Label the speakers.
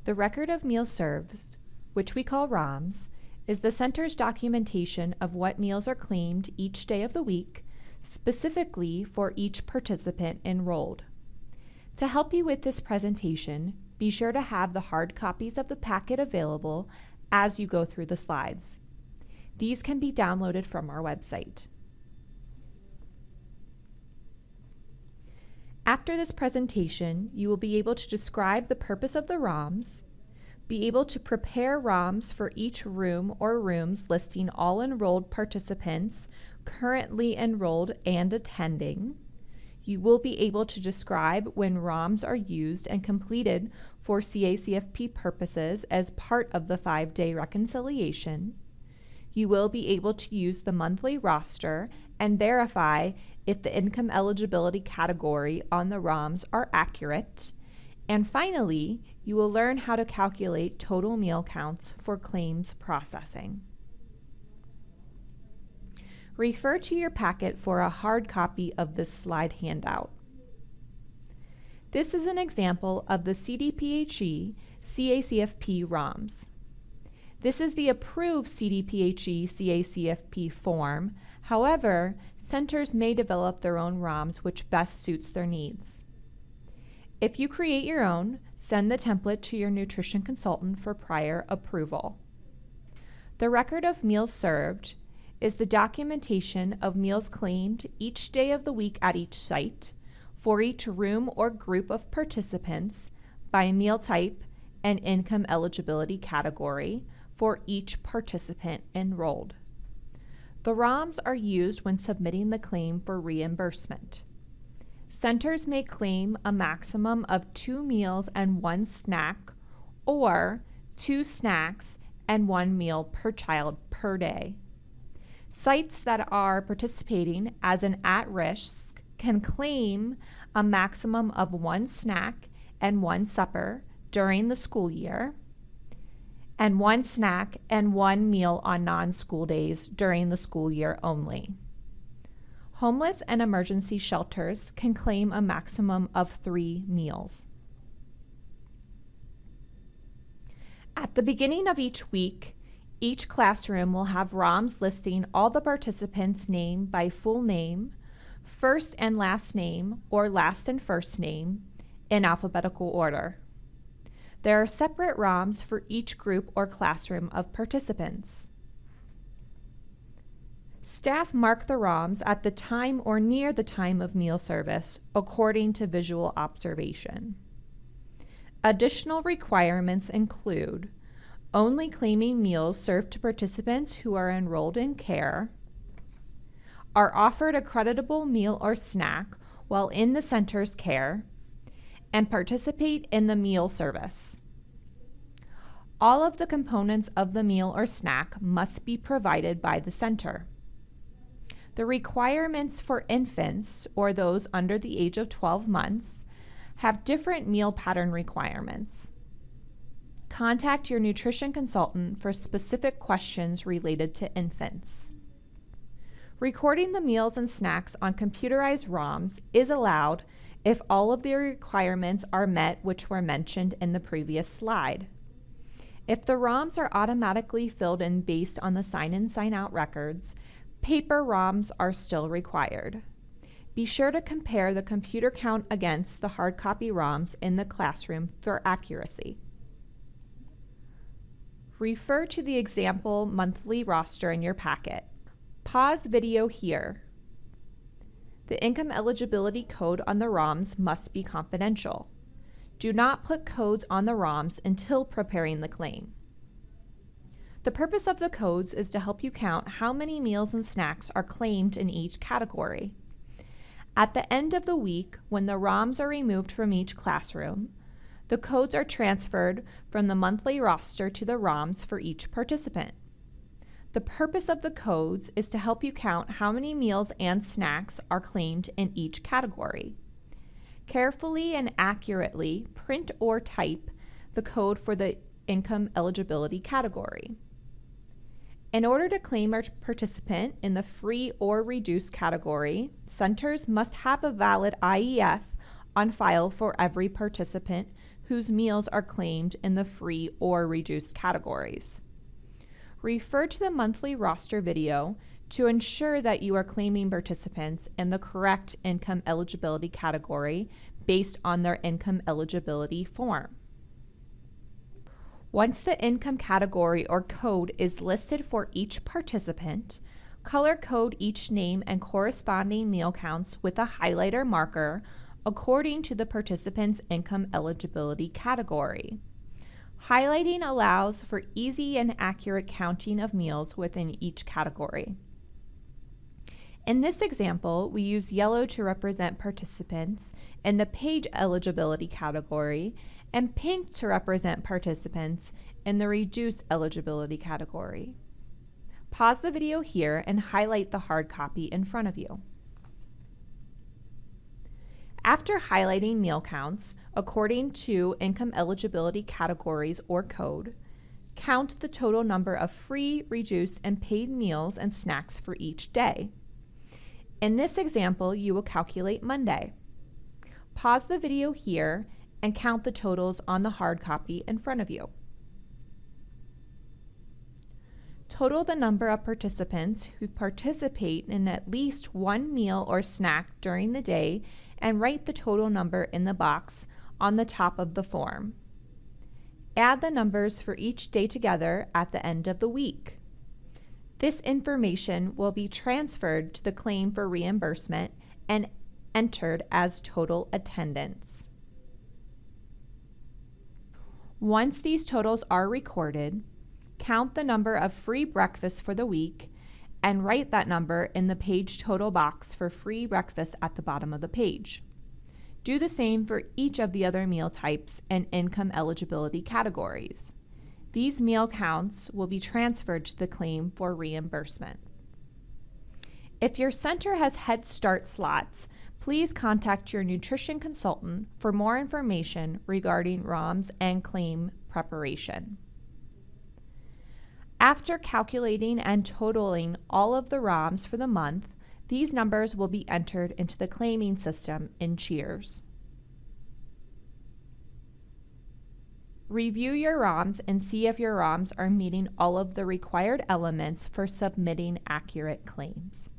Speaker 1: The record of meals served, which we call ROMS, is the center's documentation of what meals are claimed each day of the week, specifically for each participant enrolled. To help you with this presentation, be sure to have the hard copies of the packet available as you go through the slides. These can be downloaded from our website. After this presentation, you will be able to describe the purpose of the ROMS, be able to prepare ROMS for each room or rooms listing all enrolled participants currently enrolled and attending. You will be able to describe when ROMS are used and completed for CACFP purposes as part of the 5-day reconciliation. You will be able to use the monthly roster and verify if the income eligibility category on the ROMS are accurate. And finally, you will learn how to calculate total meal counts for claims processing. Refer to your packet for a hard copy of this slide handout. This is an example of the CDPHE CACFP ROMS. This is the approved CDPHE CACFP form. However, centers may develop their own ROMS which best suits their needs. If you create your own, send the template to your nutrition consultant for prior approval. The record of meals served is the documentation of meals claimed each day of the week at each site for each room or group of participants by meal type and income eligibility category for each participant enrolled. The ROMS are used when submitting the claim for reimbursement. Centers may claim a maximum of 2 meals and 1 snack, or 2 snacks and 1 meal per child per day. Sites that are participating as an at-risk can claim a maximum of 1 snack and 1 supper during the school year, and 1 snack and 1 meal on non-school days during the school year only. Homeless and emergency shelters can claim a maximum of 3 meals. At the beginning of each week, each classroom will have ROMS listing all the participants' name by full name, first and last name, or last and first name, in alphabetical order. There are separate ROMS for each group or classroom of participants. Staff mark the ROMS at the time or near the time of meal service according to visual observation. Additional requirements include only claiming meals served to participants who are enrolled in care, are offered a creditable meal or snack while in the center's care, and participate in the meal service. All of the components of the meal or snack must be provided by the center. The requirements for infants, or those under the age of 12 months, have different meal pattern requirements. Contact your nutrition consultant for specific questions related to infants. Recording the meals and snacks on computerized ROMS is allowed if all of the requirements are met which were mentioned in the previous slide. If the ROMS are automatically filled in based on the sign-in sign-out records, paper ROMS are still required. Be sure to compare the computer count against the hard copy ROMS in the classroom for accuracy. Refer to the example monthly roster in your packet. Pause video here. The income eligibility code on the ROMS must be confidential. Do not put codes on the ROMS until preparing the claim. The purpose of the codes is to help you count how many meals and snacks are claimed in each category. At the end of the week, when the ROMS are removed from each classroom, the codes are transferred from the monthly roster to the ROMS for each participant. The purpose of the codes is to help you count how many meals and snacks are claimed in each category. Carefully and accurately print or type the code for the income eligibility category. In order to claim a participant in the free or reduced category, centers must have a valid IEF on file for every participant whose meals are claimed in the free or reduced categories. Refer to the monthly roster video to ensure that you are claiming participants in the correct income eligibility category based on their income eligibility form. Once the income category or code is listed for each participant, color code each name and corresponding meal counts with a highlighter marker according to the participant's income eligibility category. Highlighting allows for easy and accurate counting of meals within each category. In this example, we use yellow to represent participants in the page eligibility category and pink to represent participants in the reduced eligibility category. Pause the video here and highlight the hard copy in front of you. After highlighting meal counts according to income eligibility categories or code, count the total number of free, reduced, and paid meals and snacks for each day. In this example, you will calculate Monday. Pause the video here and count the totals on the hard copy in front of you. Total the number of participants who participate in at least one meal or snack during the day and write the total number in the box on the top of the form. Add the numbers for each day together at the end of the week. This information will be transferred to the claim for reimbursement and entered as total attendance. Once these totals are recorded, count the number of free breakfasts for the week and write that number in the page total box for free breakfast at the bottom of the page. Do the same for each of the other meal types and income eligibility categories. These meal counts will be transferred to the claim for reimbursement. If your center has Head Start slots, please contact your nutrition consultant for more information regarding ROMS and claim preparation. After calculating and totaling all of the ROMS for the month, these numbers will be entered into the claiming system in Cheers. Review your ROMS and see if your ROMS are meeting all of the required elements for submitting accurate claims.